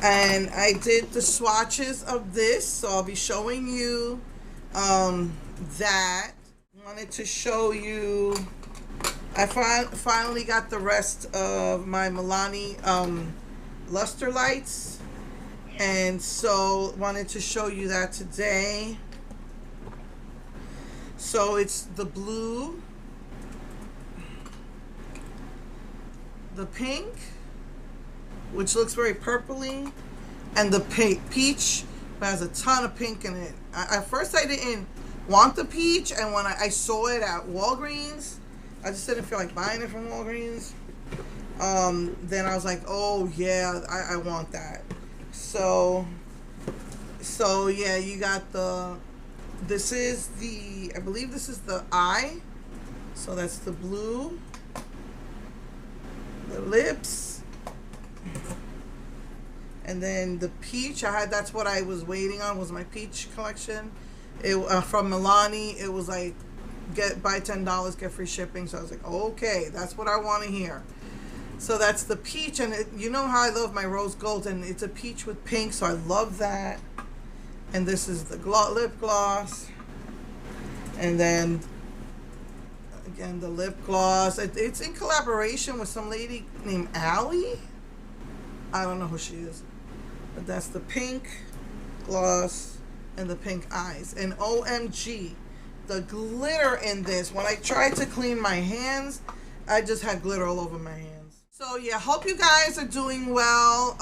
And I did the swatches of this, so I'll be showing you that. Wanted to show you, I finally got the rest of my Milani Lustre Lights, and so wanted to show you that today. So it's the blue, the pink, which looks very purpley, and the peach, but has a ton of pink in it. At first I didn't want the peach, and when I saw it at Walgreens, I just didn't feel like buying it from Walgreens. Then I was like, oh yeah, I want that. So yeah, you got this is the, I believe this is the eye. So that's the blue, the lips, and then the peach. That's what I was waiting on, was my peach collection. It from Milani. It was like buy $10 get free shipping. So I was like, okay, that's what I want to hear. So that's the peach, and you know how I love my rose gold, and it's a peach with pink, so I love that. And this is the lip gloss, and then again the lip gloss. It's in collaboration with some lady named Allie. I don't know who she is, but that's the pink gloss and the pink eyes. And OMG, the glitter in this, when I tried to clean my hands, I just had glitter all over my hands. So yeah, hope you guys are doing well.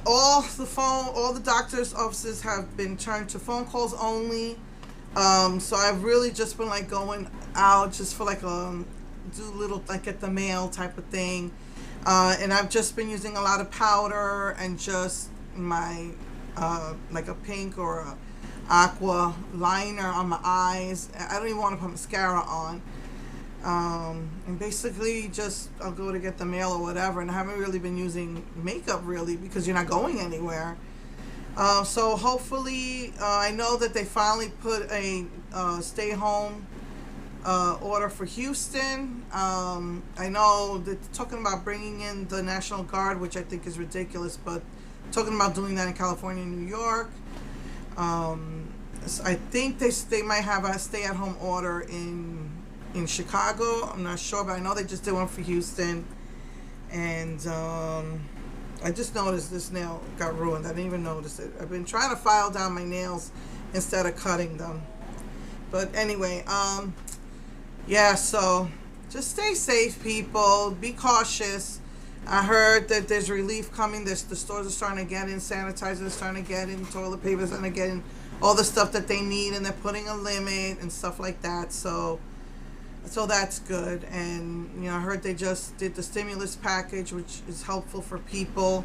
All the doctor's offices have been turned to phone calls only. So I've really just been like going out just for like do little like at the mail type of thing. And I've just been using a lot of powder and just my like a pink or a aqua liner on my eyes. I don't even want to put mascara on. And basically just I'll go to get the mail or whatever, and I haven't really been using makeup really because you're not going anywhere. So hopefully I know that they finally put a stay home order for Houston. I know they're talking about bringing in the National Guard, which I think is ridiculous, but talking about doing that in California and New York. So I think they might have a stay-at-home order in Chicago. I'm not sure, but I know they just did one for Houston. And I just noticed this nail got ruined. I didn't even notice it. I've been trying to file down my nails instead of cutting them. But anyway, yeah, so just stay safe, people. Be cautious. I heard that there's relief coming. The stores are starting to get in sanitizer, starting to get in toilet paper, starting to get in all the stuff that they need, and they're putting a limit and stuff like that. So that's good. And you know, I heard they just did the stimulus package, which is helpful for people.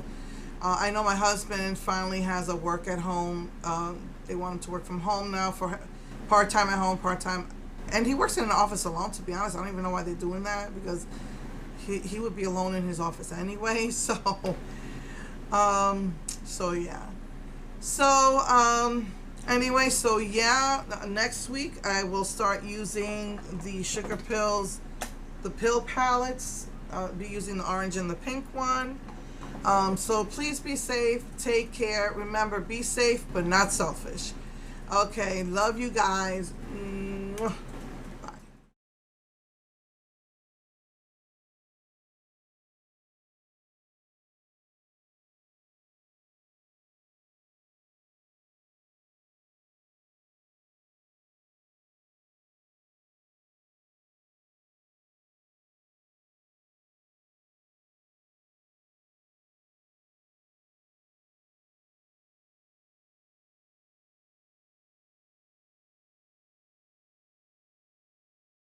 I know my husband finally has a work at home. They want him to work from home now for part-time at home, part-time, and he works in an office alone. To be honest, I don't even know why they're doing that, because he would be alone in his office anyway. So yeah. Anyway, so yeah, next week I will start using the Sugarpills, the pill palettes. I'll be using the orange and the pink one. So please be safe, take care. Remember, be safe but not selfish. Okay, love you guys. Mwah.